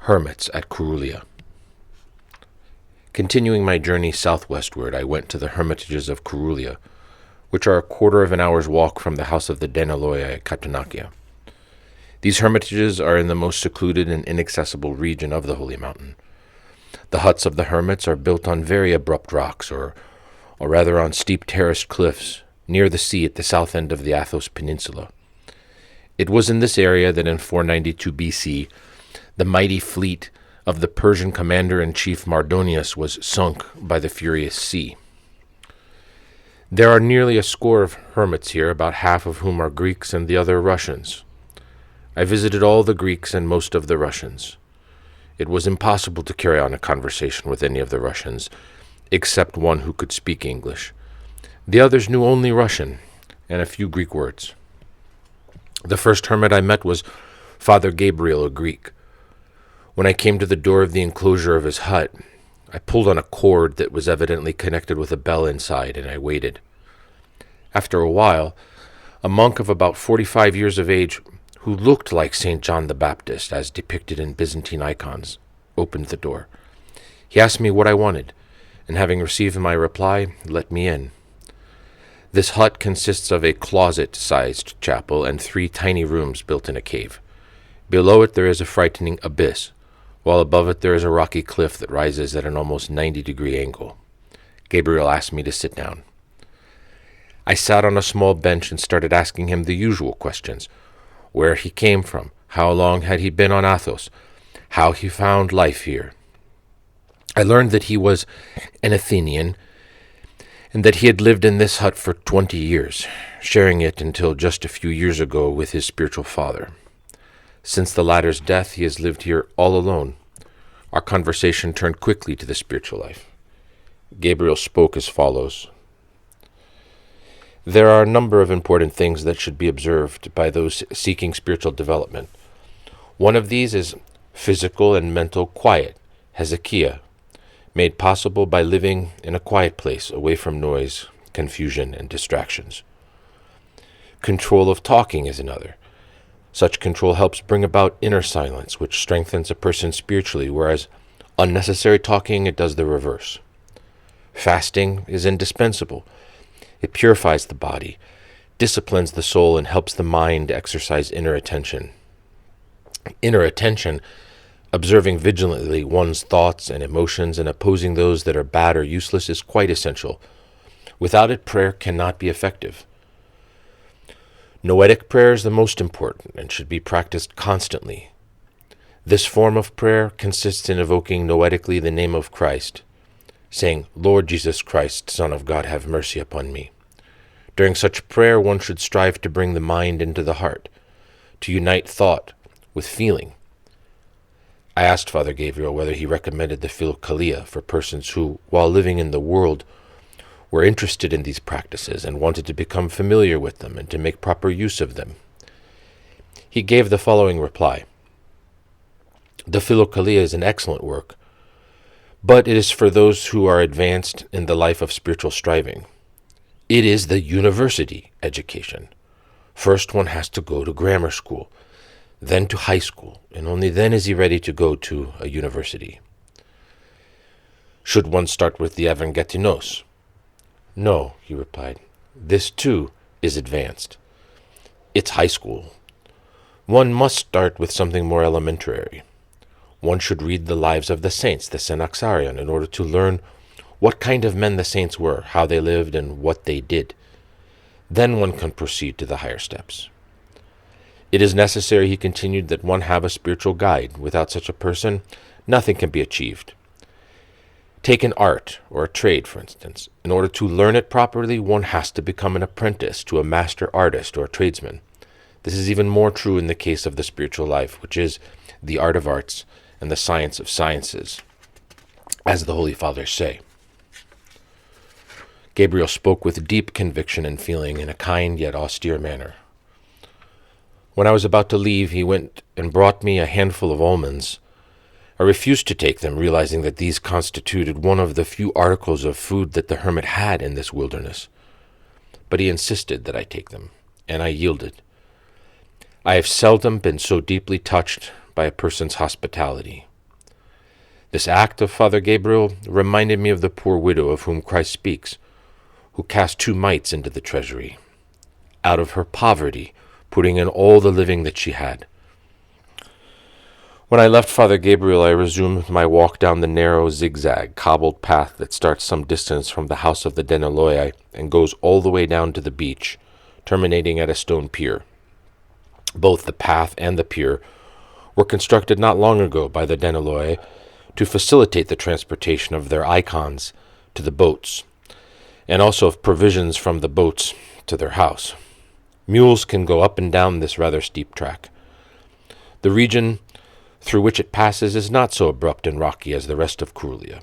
Hermits at Karoulia. Continuing my journey southwestward, I went to the Hermitages of Karoulia, which are a quarter of an hour's walk from the house of the Denaloia at Katanakia. These hermitages are in the most secluded and inaccessible region of the Holy Mountain. The huts of the hermits are built on very abrupt rocks, or rather on steep terraced cliffs, near the sea at the south end of the Athos Peninsula. It was in this area that in 492 BC, the mighty fleet of the Persian commander-in-chief Mardonius was sunk by the furious sea. There are nearly a score of hermits here, about half of whom are Greeks and the other Russians. I visited all the Greeks and most of the Russians. It was impossible to carry on a conversation with any of the Russians, except one who could speak English. The others knew only Russian and a few Greek words. The first hermit I met was Father Gabriel, a Greek. When I came to the door of the enclosure of his hut, I pulled on a cord that was evidently connected with a bell inside, and I waited. After a while, a monk of about 45 years of age, who looked like St. John the Baptist, as depicted in Byzantine icons, opened the door. He asked me what I wanted, and having received my reply, let me in. This hut consists of a closet-sized chapel and 3 tiny rooms built in a cave. Below it there is a frightening abyss, while above it there is a rocky cliff that rises at an almost 90-degree angle. Gabriel asked me to sit down. I sat on a small bench and started asking him the usual questions: where he came from, how long had he been on Athos, how he found life here. I learned that he was an Athenian, and that he had lived in this hut for 20 years, sharing it until just a few years ago with his spiritual father. Since the latter's death, he has lived here all alone. Our conversation turned quickly to the spiritual life. Gabriel spoke as follows. There are a number of important things that should be observed by those seeking spiritual development. One of these is physical and mental quiet, hezekiah, made possible by living in a quiet place, away from noise, confusion, and distractions. Control of talking is another. Such control helps bring about inner silence, which strengthens a person spiritually, whereas unnecessary talking, it does the reverse. Fasting is indispensable. It purifies the body, disciplines the soul, and helps the mind exercise inner attention. Inner attention, observing vigilantly one's thoughts and emotions and opposing those that are bad or useless, is quite essential. Without it, prayer cannot be effective. Noetic prayer is the most important and should be practiced constantly. This form of prayer consists in evoking noetically the name of Christ, saying, Lord Jesus Christ, Son of God, have mercy upon me. During such prayer, one should strive to bring the mind into the heart, to unite thought with feeling. I asked Father Gabriel whether he recommended the Philokalia for persons who, while living in the world, were interested in these practices and wanted to become familiar with them and to make proper use of them. He gave the following reply. The Philokalia is an excellent work, but it is for those who are advanced in the life of spiritual striving. It is the university education. First one has to go to grammar school, then to high school, and only then is he ready to go to a university. Should one start with the Evangelinos? No, he replied. This, too, is advanced. It's high school. One must start with something more elementary. One should read the lives of the saints, the Synaxarion, in order to learn what kind of men the saints were, how they lived, and what they did. Then one can proceed to the higher steps. It is necessary, he continued, that one have a spiritual guide. Without such a person, nothing can be achieved. Take an art or a trade, for instance. In order to learn it properly, one has to become an apprentice to a master artist or a tradesman. This is even more true in the case of the spiritual life, which is the art of arts and the science of sciences, as the Holy Fathers say. Gabriel spoke with deep conviction and feeling in a kind yet austere manner. When I was about to leave, he went and brought me a handful of almonds. I refused to take them, realizing that these constituted one of the few articles of food that the hermit had in this wilderness. But he insisted that I take them, and I yielded. I have seldom been so deeply touched by a person's hospitality. This act of Father Gabriel reminded me of the poor widow of whom Christ speaks, who cast 2 mites into the treasury, out of her poverty, putting in all the living that she had. When I left Father Gabriel, I resumed my walk down the narrow, zigzag, cobbled path that starts some distance from the house of the Denaloiae and goes all the way down to the beach, terminating at a stone pier. Both the path and the pier were constructed not long ago by the Denaloiae to facilitate the transportation of their icons to the boats, and also of provisions from the boats to their house. Mules can go up and down this rather steep track. The region through which it passes is not so abrupt and rocky as the rest of Karoulia.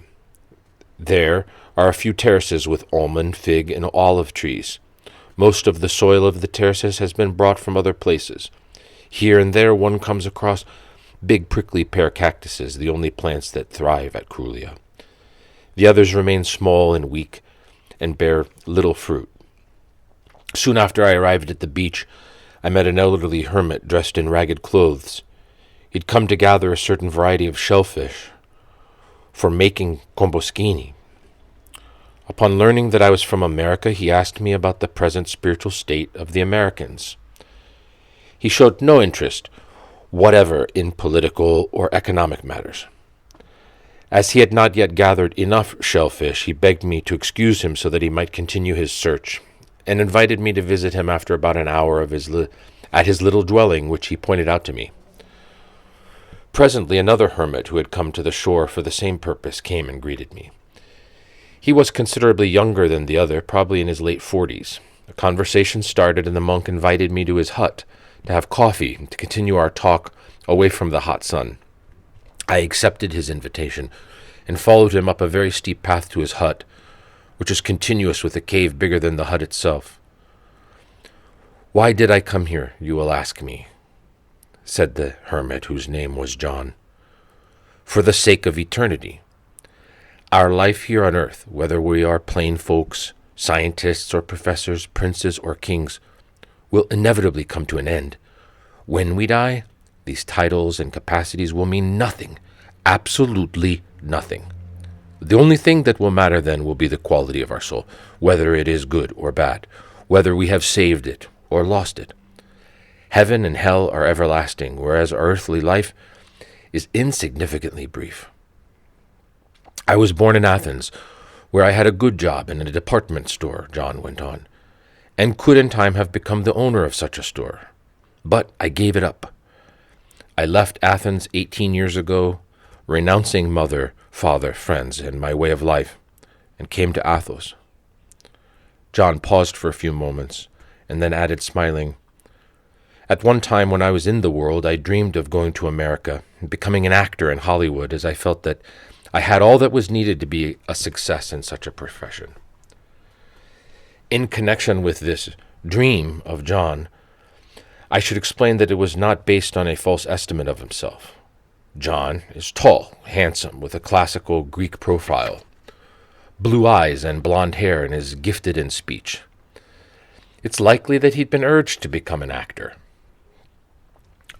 There are a few terraces with almond, fig, and olive trees. Most of the soil of the terraces has been brought from other places. Here and there one comes across big prickly pear cactuses, the only plants that thrive at Karoulia. The others remain small and weak and bear little fruit. Soon after I arrived at the beach, I met an elderly hermit dressed in ragged clothes. He'd come to gather a certain variety of shellfish for making comboschini. Upon learning that I was from America, he asked me about the present spiritual state of the Americans. He showed no interest whatever in political or economic matters. As he had not yet gathered enough shellfish, he begged me to excuse him so that he might continue his search, and invited me to visit him after about an hour at his little dwelling, which he pointed out to me. Presently another hermit who had come to the shore for the same purpose came and greeted me. He was considerably younger than the other, probably in his late 40s. A conversation started, and the monk invited me to his hut to have coffee and to continue our talk away from the hot sun. I accepted his invitation and followed him up a very steep path to his hut, which is continuous with a cave bigger than the hut itself. "Why did I come here, you will ask me?" said the hermit, whose name was John. "For the sake of eternity. Our life here on earth, whether we are plain folks, scientists or professors, princes or kings, will inevitably come to an end. When we die, these titles and capacities will mean nothing, absolutely nothing. The only thing that will matter then will be the quality of our soul, whether it is good or bad, whether we have saved it or lost it. Heaven and hell are everlasting, whereas our earthly life is insignificantly brief. I was born in Athens, where I had a good job in a department store," John went on, "and could in time have become the owner of such a store. But I gave it up. I left Athens 18 years ago, renouncing mother, father, friends, and my way of life, and came to Athos." John paused for a few moments, and then added, smiling, "At one time when I was in the world, I dreamed of going to America and becoming an actor in Hollywood, as I felt that I had all that was needed to be a success in such a profession." In connection with this dream of John, I should explain that it was not based on a false estimate of himself. John is tall, handsome, with a classical Greek profile, blue eyes and blonde hair, and is gifted in speech. It's likely that he'd been urged to become an actor.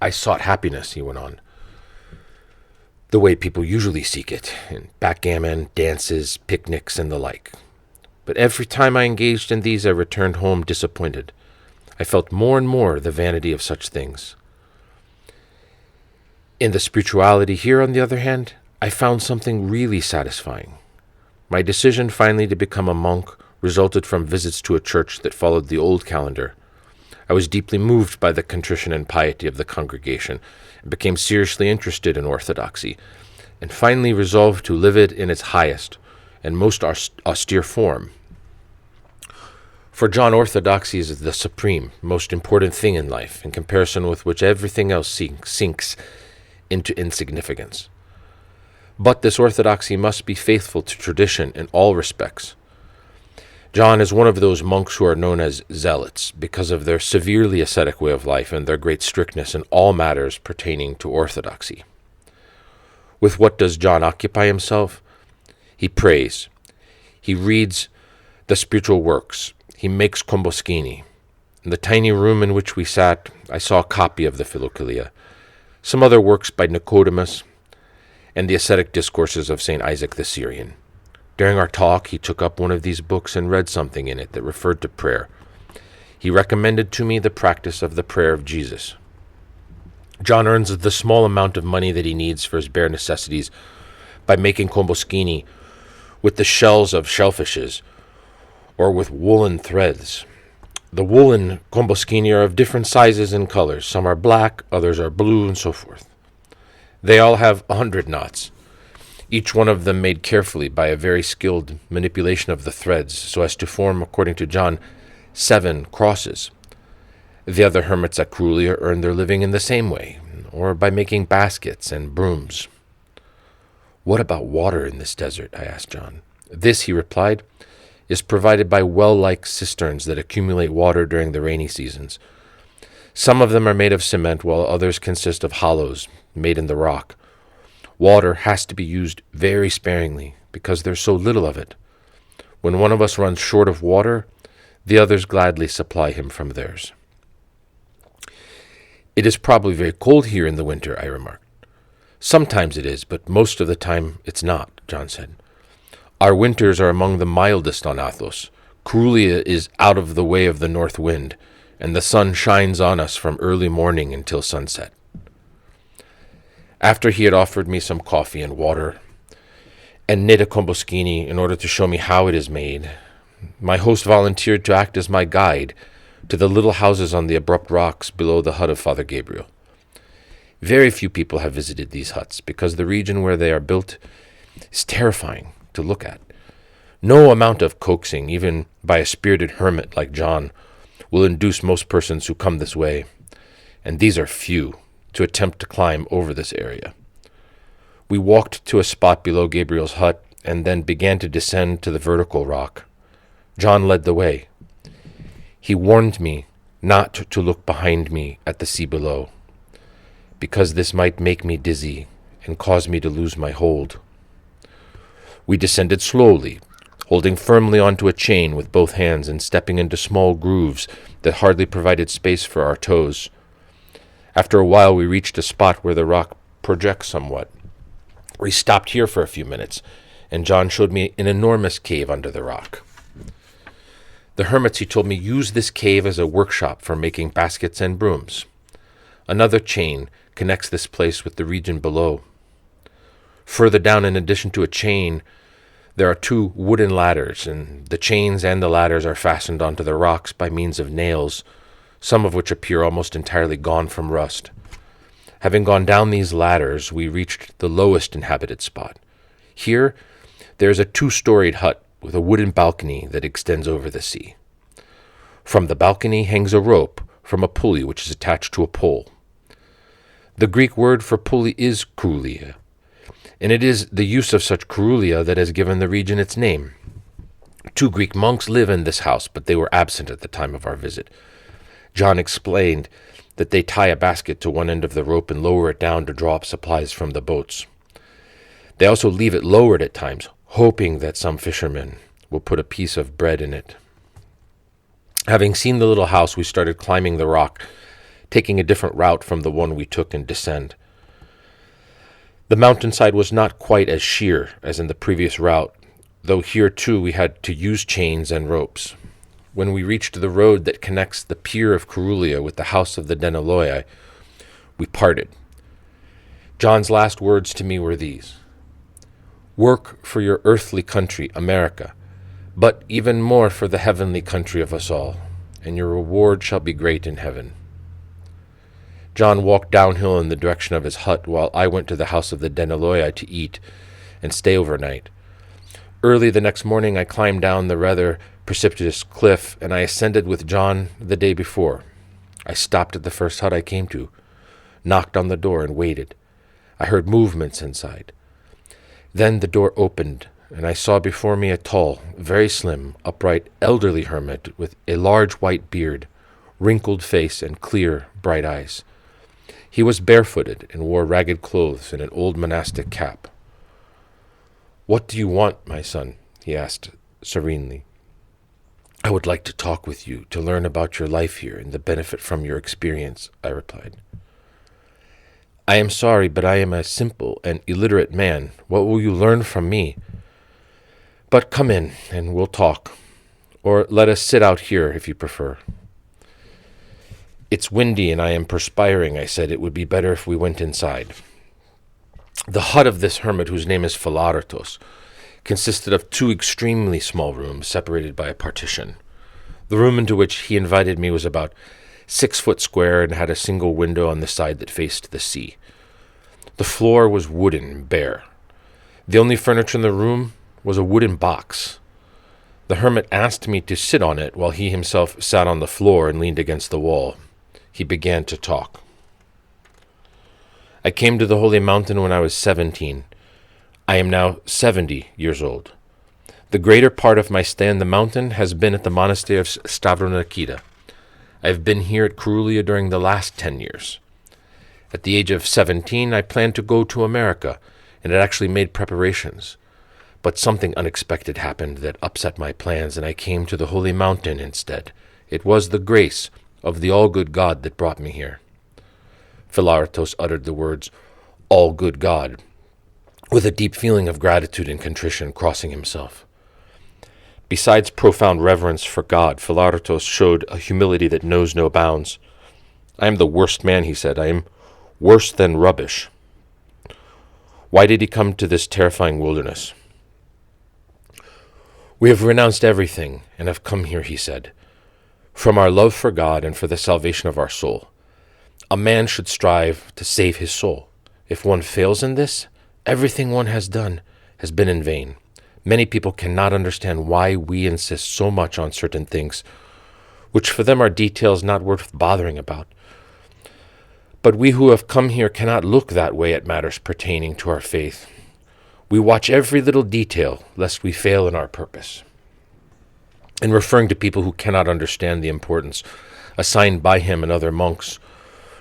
"I sought happiness," he went on, "the way people usually seek it, in backgammon, dances, picnics, and the like. But every time I engaged in these, I returned home disappointed. I felt more and more the vanity of such things. In the spirituality here, on the other hand, I found something really satisfying. My decision finally to become a monk resulted from visits to a church that followed the old calendar. I was deeply moved by the contrition and piety of the congregation, and became seriously interested in orthodoxy, and finally resolved to live it in its highest and most austere form. For John, orthodoxy is the supreme, most important thing in life, in comparison with which everything else sinks into insignificance. But this orthodoxy must be faithful to tradition in all respects. John is one of those monks who are known as zealots because of their severely ascetic way of life and their great strictness in all matters pertaining to orthodoxy. With what does John occupy himself? He prays. He reads the spiritual works. He makes comboschini. In the tiny room in which we sat, I saw a copy of the Philokalia, some other works by Nicodemus, and the ascetic discourses of St. Isaac the Syrian. During our talk, he took up one of these books and read something in it that referred to prayer. He recommended to me the practice of the prayer of Jesus. John earns the small amount of money that he needs for his bare necessities by making komboskini with the shells of shellfishes or with woolen threads. The woolen komboskini are of different sizes and colors. Some are black, others are blue, and so forth. They all have 100 knots, each one of them made carefully by a very skilled manipulation of the threads, so as to form, according to John, 7 crosses. The other hermits at Karoulia earn their living in the same way, or by making baskets and brooms. "What about water in this desert?" I asked John. "This," he replied, "is provided by well-like cisterns that accumulate water during the rainy seasons. Some of them are made of cement, while others consist of hollows made in the rock. Water has to be used very sparingly, because there's so little of it. When one of us runs short of water, the others gladly supply him from theirs." "It is probably very cold here in the winter," I remarked. "Sometimes it is, but most of the time it's not," John said. "Our winters are among the mildest on Athos. Karoulia is out of the way of the north wind, and the sun shines on us from early morning until sunset." After he had offered me some coffee and water, and knit a komboskini in order to show me how it is made, my host volunteered to act as my guide to the little houses on the abrupt rocks below the hut of Father Gabriel. Very few people have visited these huts, because the region where they are built is terrifying to look at. No amount of coaxing, even by a spirited hermit like John, will induce most persons who come this way, and these are few, to attempt to climb over this area. We walked to a spot below Gabriel's hut, and then began to descend to the vertical rock. John led the way. He warned me not to look behind me at the sea below, because this might make me dizzy and cause me to lose my hold. We descended slowly, holding firmly onto a chain with both hands and stepping into small grooves that hardly provided space for our toes. After a while, we reached a spot where the rock projects somewhat. We stopped here for a few minutes, and John showed me an enormous cave under the rock. The hermits, he told me, use this cave as a workshop for making baskets and brooms. Another chain connects this place with the region below. Further down, in addition to a chain, there are 2 wooden ladders, and the chains and the ladders are fastened onto the rocks by means of nails, some of which appear almost entirely gone from rust. Having gone down these ladders, we reached the lowest inhabited spot. Here, there is a 2-storied hut with a wooden balcony that extends over the sea. From the balcony hangs a rope from a pulley which is attached to a pole. The Greek word for pulley is karoulia, and it is the use of such karoulia that has given the region its name. 2 Greek monks live in this house, but they were absent at the time of our visit. John explained that they tie a basket to one end of the rope and lower it down to draw up supplies from the boats. They also leave it lowered at times, hoping that some fisherman will put a piece of bread in it. Having seen the little house, we started climbing the rock, taking a different route from the one we took in descent. The mountainside was not quite as sheer as in the previous route, though here too we had to use chains and ropes. When we reached the road that connects the pier of Karoulia with the house of the Denaloiae, we parted. John's last words to me were these: "Work for your earthly country, America, but even more for the heavenly country of us all, and your reward shall be great in heaven." John walked downhill in the direction of his hut, while I went to the house of the Denaloiae to eat and stay overnight. Early the next morning I climbed down the rather precipitous cliff, and I ascended with John the day before. I stopped at the first hut I came to, knocked on the door, and waited. I heard movements inside. Then the door opened, and I saw before me a tall, very slim, upright, elderly hermit with a large white beard, wrinkled face, and clear, bright eyes. He was barefooted and wore ragged clothes and an old monastic cap. "What do you want, my son?" he asked serenely. "I would like to talk with you, to learn about your life here and the benefit from your experience," I replied. I am sorry, but I am a simple and illiterate man. What will you learn from me? But come in, and we'll talk. Or let us sit out here, if you prefer. It's windy and I am perspiring, I said. It would be better if we went inside. The hut of this hermit, whose name is Philartos, consisted of 2 extremely small rooms separated by a partition. The room into which he invited me was about 6 foot square and had a single window on the side that faced the sea. The floor was wooden and bare. The only furniture in the room was a wooden box. The hermit asked me to sit on it while he himself sat on the floor and leaned against the wall. He began to talk. I came to the holy mountain when I was 17. I am now 70 years old. The greater part of my stay in the mountain has been at the monastery of Stavronakita. I have been here at Karoulia during the last 10 years. At the age of 17, I planned to go to America, and had actually made preparations. But something unexpected happened that upset my plans, and I came to the holy mountain instead. It was the grace of the all-good God that brought me here. Philartos uttered the words, all-good God, with a deep feeling of gratitude and contrition crossing himself. Besides profound reverence for God, Philartos showed a humility that knows no bounds. I am the worst man, he said. I am worse than rubbish. Why did he come to this terrifying wilderness? We have renounced everything and have come here, he said, from our love for God and for the salvation of our soul. A man should strive to save his soul. If one fails in this, everything one has done has been in vain. Many people cannot understand why we insist so much on certain things, which for them are details not worth bothering about. But we who have come here cannot look that way at matters pertaining to our faith. We watch every little detail, lest we fail in our purpose. In referring to people who cannot understand the importance assigned by him and other monks,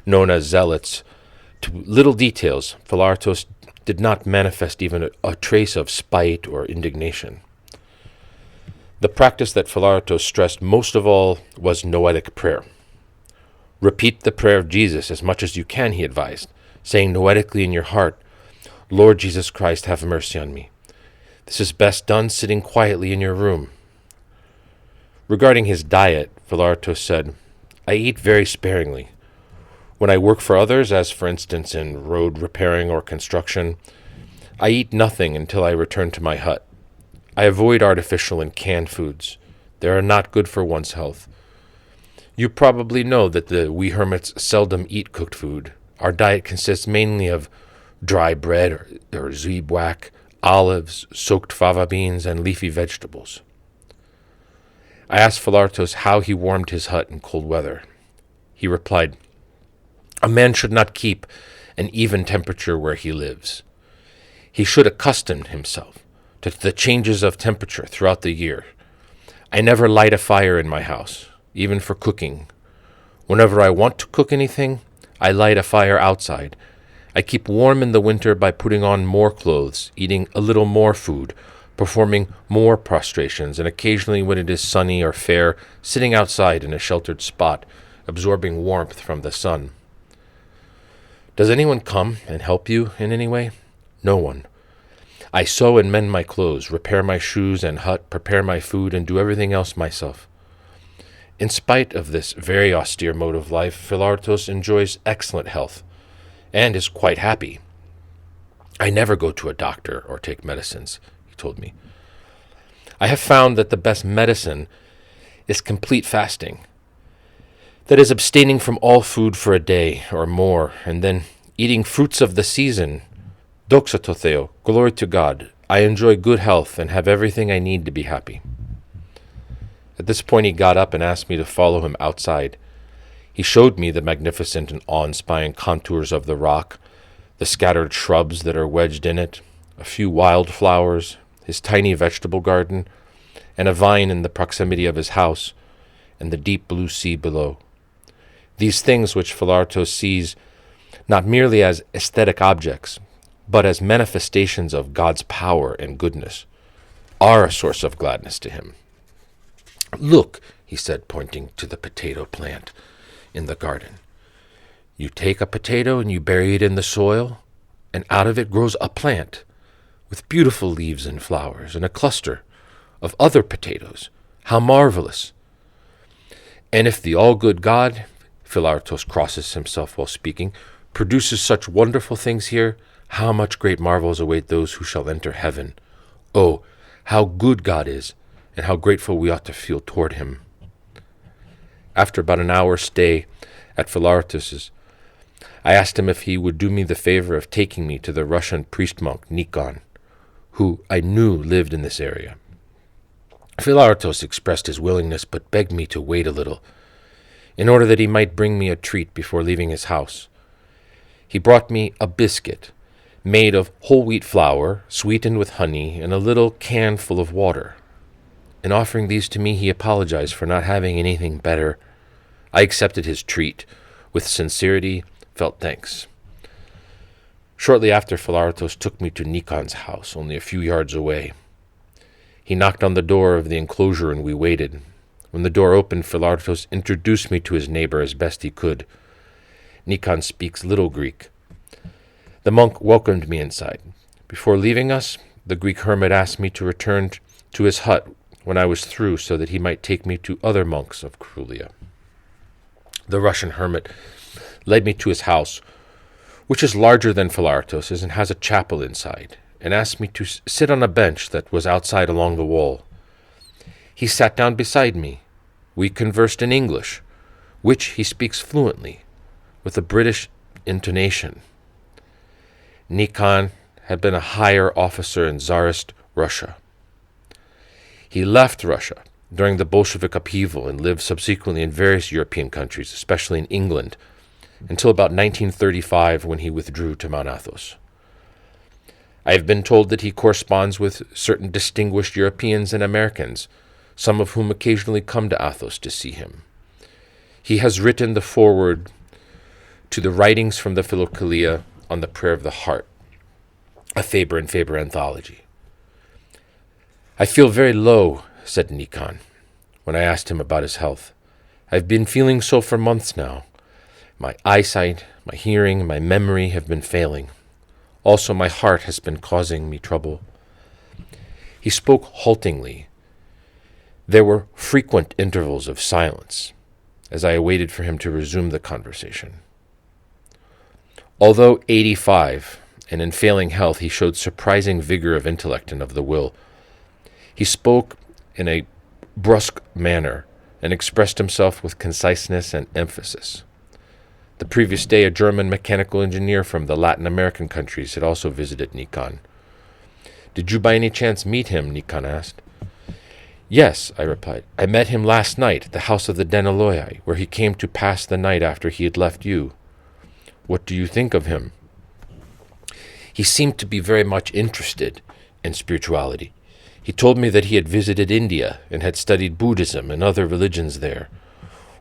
known as zealots, to little details, Philartos did not manifest even a trace of spite or indignation. The practice that Philartos stressed most of all was noetic prayer. Repeat the prayer of Jesus as much as you can, he advised, saying noetically in your heart, Lord Jesus Christ, have mercy on me. This is best done sitting quietly in your room. Regarding his diet, Philartos said, I eat very sparingly. When I work for others, as for instance in road repairing or construction, I eat nothing until I return to my hut. I avoid artificial and canned foods. They are not good for one's health. You probably know that we hermits seldom eat cooked food. Our diet consists mainly of dry bread or zwieback, olives, soaked fava beans, and leafy vegetables. I asked Philartos how he warmed his hut in cold weather. He replied, a man should not keep an even temperature where he lives. He should accustom himself to the changes of temperature throughout the year. I never light a fire in my house, even for cooking. Whenever I want to cook anything, I light a fire outside. I keep warm in the winter by putting on more clothes, eating a little more food, performing more prostrations, and occasionally when it is sunny or fair, sitting outside in a sheltered spot, absorbing warmth from the sun. Does anyone come and help you in any way? No one. I sew and mend my clothes, repair my shoes and hut, prepare my food, and do everything else myself. In spite of this very austere mode of life, Philartos enjoys excellent health and is quite happy. I never go to a doctor or take medicines, he told me. I have found that the best medicine is complete fasting. That is, abstaining from all food for a day or more, and then eating fruits of the season. Doxa tau Theo, glory to God. I enjoy good health and have everything I need to be happy. At this point he got up and asked me to follow him outside. He showed me the magnificent and awe-inspiring contours of the rock, the scattered shrubs that are wedged in it, a few wild flowers, his tiny vegetable garden, and a vine in the proximity of his house, and the deep blue sea below. These things which Philartos sees not merely as aesthetic objects, but as manifestations of God's power and goodness, are a source of gladness to him. Look, he said, pointing to the potato plant in the garden. You take a potato and you bury it in the soil, and out of it grows a plant with beautiful leaves and flowers and a cluster of other potatoes. How marvelous! And if the all-good God, Philartos crosses himself while speaking, produces such wonderful things here, how much great marvels await those who shall enter heaven. Oh, how good God is, and how grateful we ought to feel toward him. After about an hour's stay at Philartos's, I asked him if he would do me the favor of taking me to the Russian priest-monk Nikon, who I knew lived in this area. Philartos expressed his willingness, but begged me to wait a little, in order that he might bring me a treat before leaving his house. He brought me a biscuit, made of whole wheat flour, sweetened with honey, and a little can full of water. In offering these to me, he apologized for not having anything better. I accepted his treat with sincerity, felt thanks. Shortly after, Philartos took me to Nikon's house, only a few yards away. He knocked on the door of the enclosure, and we waited. When the door opened, Philartos introduced me to his neighbor as best he could. Nikon speaks little Greek. The monk welcomed me inside. Before leaving us, the Greek hermit asked me to return to his hut when I was through, so that he might take me to other monks of Karoulia. The Russian hermit led me to his house, which is larger than Philartos's and has a chapel inside, and asked me to sit on a bench that was outside along the wall. He sat down beside me. We conversed in English, which he speaks fluently, with a British intonation. Nikon had been a higher officer in Tsarist Russia. He left Russia during the Bolshevik upheaval and lived subsequently in various European countries, especially in England, until about 1935 when he withdrew to Mount Athos. I have been told that he corresponds with certain distinguished Europeans and Americans, some of whom occasionally come to Athos to see him. He has written the foreword to the Writings from the Philokalia on the Prayer of the Heart, a Faber and Faber anthology. I feel very low, said Nikon, when I asked him about his health. I've been feeling so for months now. My eyesight, my hearing, my memory have been failing. Also, my heart has been causing me trouble. He spoke haltingly. There were frequent intervals of silence, as I awaited for him to resume the conversation. Although 85, and in failing health, he showed surprising vigor of intellect and of the will. He spoke in a brusque manner and expressed himself with conciseness and emphasis. The previous day, a German mechanical engineer from the Latin American countries had also visited Nikon. Did you by any chance meet him? Nikon asked. Yes, I replied. I met him last night at the house of the Denaloyai, where he came to pass the night after he had left you. What do you think of him? He seemed to be very much interested in spirituality. He told me that he had visited India and had studied Buddhism and other religions there.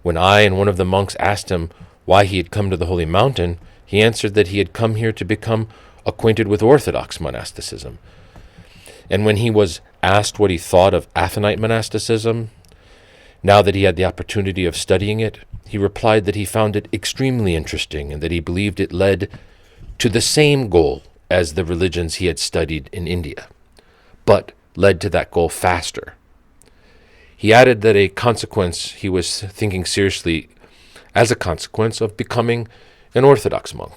When I and one of the monks asked him why he had come to the Holy Mountain, he answered that he had come here to become acquainted with Orthodox monasticism. And when he was asked what he thought of Athonite monasticism, now that he had the opportunity of studying it, he replied that he found it extremely interesting and that he believed it led to the same goal as the religions he had studied in India, but led to that goal faster. He added that a consequence he was thinking seriously as a consequence of becoming an Orthodox monk.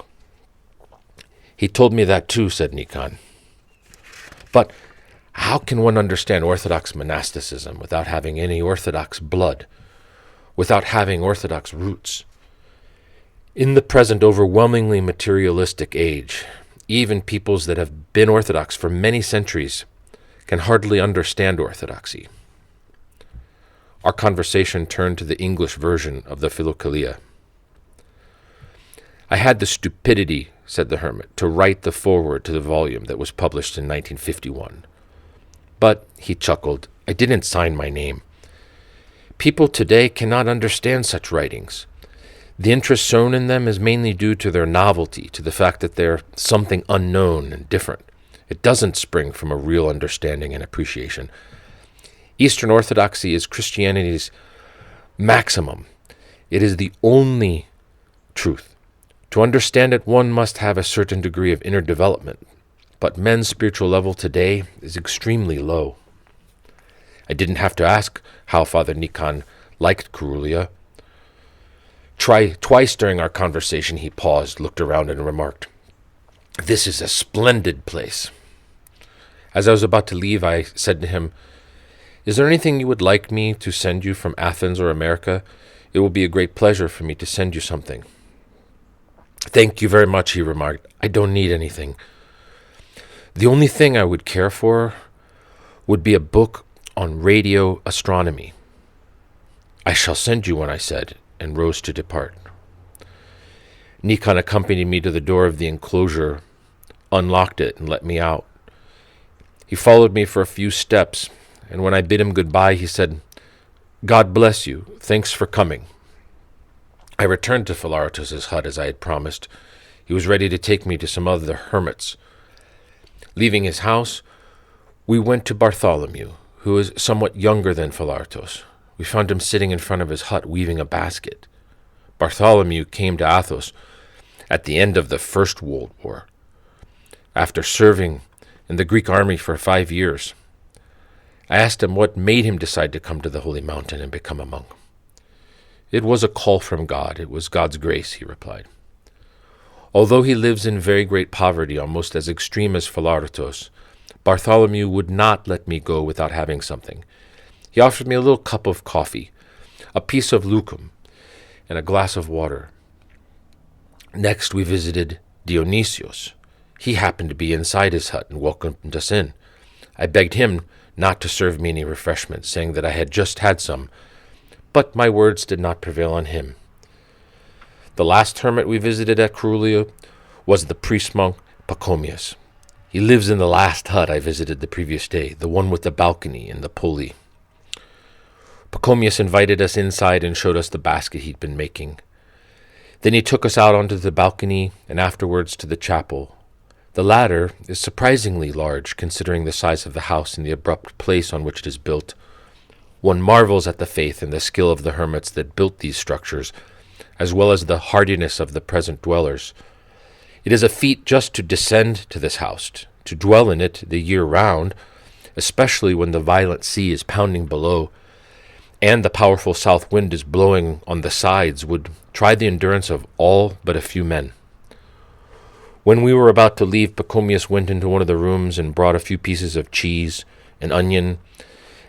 He told me that too, said Nikon. But how can one understand Orthodox monasticism without having any Orthodox blood, without having Orthodox roots? In the present overwhelmingly materialistic age, even peoples that have been Orthodox for many centuries can hardly understand Orthodoxy. Our conversation turned to the English version of the Philokalia. I had the stupidity, said the hermit, to write the foreword to the volume that was published in 1951. But, he chuckled, I didn't sign my name. People today cannot understand such writings. The interest shown in them is mainly due to their novelty, to the fact that they're something unknown and different. It doesn't spring from a real understanding and appreciation. Eastern Orthodoxy is Christianity's maximum. It is the only truth. To understand it, one must have a certain degree of inner development, but men's spiritual level today is extremely low. I didn't have to ask how Father Nikan liked Karoulia. Twice during our conversation he paused, looked around, and remarked, "This is a splendid place." As I was about to leave, I said to him, "Is there anything you would like me to send you from Athens or America? It will be a great pleasure for me to send you something." "Thank you very much," he remarked. "I don't need anything. The only thing I would care for would be a book on radio astronomy." "I shall send you one," I said, and rose to depart. Nikan accompanied me to the door of the enclosure, unlocked it, and let me out. He followed me for a few steps, and when I bid him goodbye, he said, "God bless you. Thanks for coming." I returned to Philaretos's hut as I had promised. He was ready to take me to some other hermits. Leaving his house, we went to Bartholomew, who is somewhat younger than Philaretos. We found him sitting in front of his hut weaving a basket. Bartholomew came to Athos at the end of the First World War, after serving in the Greek army for 5 years. I asked him what made him decide to come to the Holy Mountain and become a monk. "It was a call from God. It was God's grace," he replied. Although he lives in very great poverty, almost as extreme as Philaretos, Bartholomew would not let me go without having something. He offered me a little cup of coffee, a piece of lucum, and a glass of water. Next we visited Dionysios. He happened to be inside his hut and welcomed us in. I begged him not to serve me any refreshment, saying that I had just had some, but my words did not prevail on him. The last hermit we visited at Karoulia was the priest-monk Pachomius. He lives in the last hut I visited the previous day, the one with the balcony and the pulley. Pachomius invited us inside and showed us the basket he'd been making. Then he took us out onto the balcony and afterwards to the chapel. The latter is surprisingly large, considering the size of the house and the abrupt place on which it is built. One marvels at the faith and the skill of the hermits that built these structures, as well as the hardiness of the present dwellers. It is a feat just to descend to this house, to dwell in it the year round, especially when the violent sea is pounding below, and the powerful south wind is blowing on the sides, would try the endurance of all but a few men. When we were about to leave, Pachomius went into one of the rooms and brought a few pieces of cheese, an onion,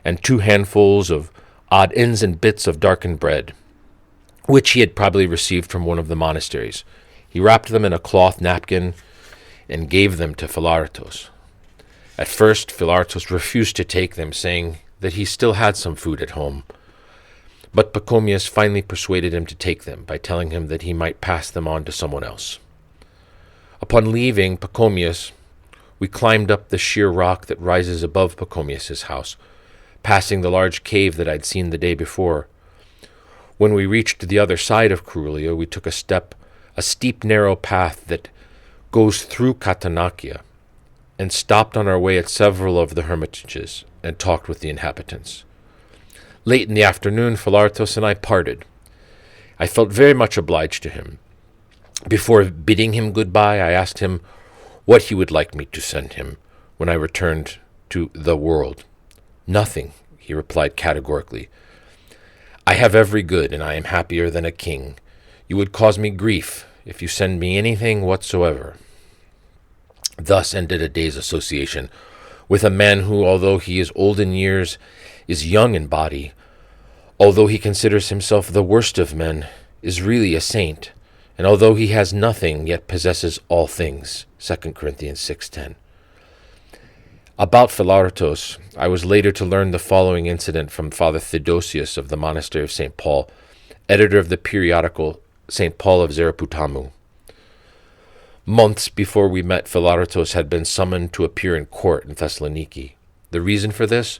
and 2 handfuls of odd ends and bits of darkened bread, which he had probably received from one of the monasteries. He wrapped them in a cloth napkin and gave them to Philaretos. At first, Philaretos refused to take them, saying that he still had some food at home. But Pachomius finally persuaded him to take them by telling him that he might pass them on to someone else. Upon leaving Pachomius, we climbed up the sheer rock that rises above Pachomius's house, passing the large cave that I'd seen the day before. When we reached the other side of Karoulia, we took a steep, narrow path that goes through Cavarnos, and stopped on our way at several of the hermitages and talked with the inhabitants. Late in the afternoon, Philaretos and I parted. I felt very much obliged to him. Before bidding him goodbye, I asked him what he would like me to send him when I returned to the world. "Nothing," he replied categorically. "I have every good, and I am happier than a king. You would cause me grief if you send me anything whatsoever." Thus ended a day's association with a man who, although he is old in years, is young in body. Although he considers himself the worst of men, is really a saint, and although he has nothing, yet possesses all things. 2 Corinthians 6:10. About Philaretos, I was later to learn the following incident from Father Theodosius of the Monastery of St. Paul, editor of the periodical St. Paul of Zeraputamu. Months before we met, Philaretos had been summoned to appear in court in Thessaloniki. The reason for this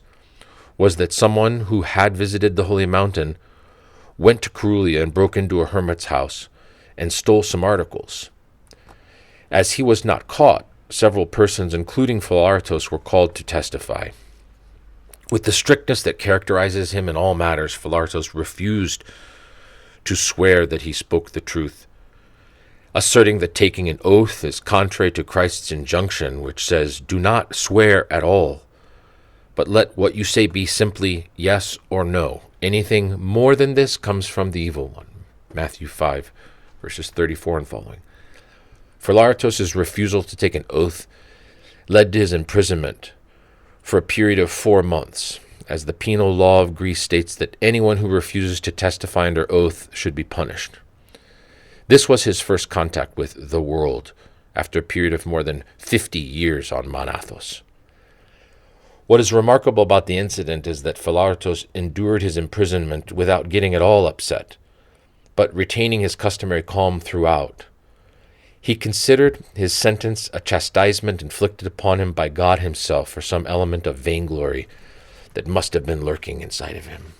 was that someone who had visited the Holy Mountain went to Karoulia and broke into a hermit's house and stole some articles. As he was not caught, several persons, including Philaretos, were called to testify. With the strictness that characterizes him in all matters, Philaretos refused to swear that he spoke the truth. asserting that taking an oath is contrary to Christ's injunction, which says, "Do not swear at all, but let what you say be simply yes or no. Anything more than this comes from the evil one." Matthew 5, verses 34 and following. Philaretos's refusal to take an oath led to his imprisonment for a period of 4 months, as the penal law of Greece states that anyone who refuses to testify under oath should be punished. This was his first contact with the world after a period of more than 50 years on Mount Athos. What is remarkable about the incident is that Philaretos endured his imprisonment without getting at all upset, but retaining his customary calm throughout. He considered his sentence a chastisement inflicted upon him by God himself for some element of vainglory that must have been lurking inside of him.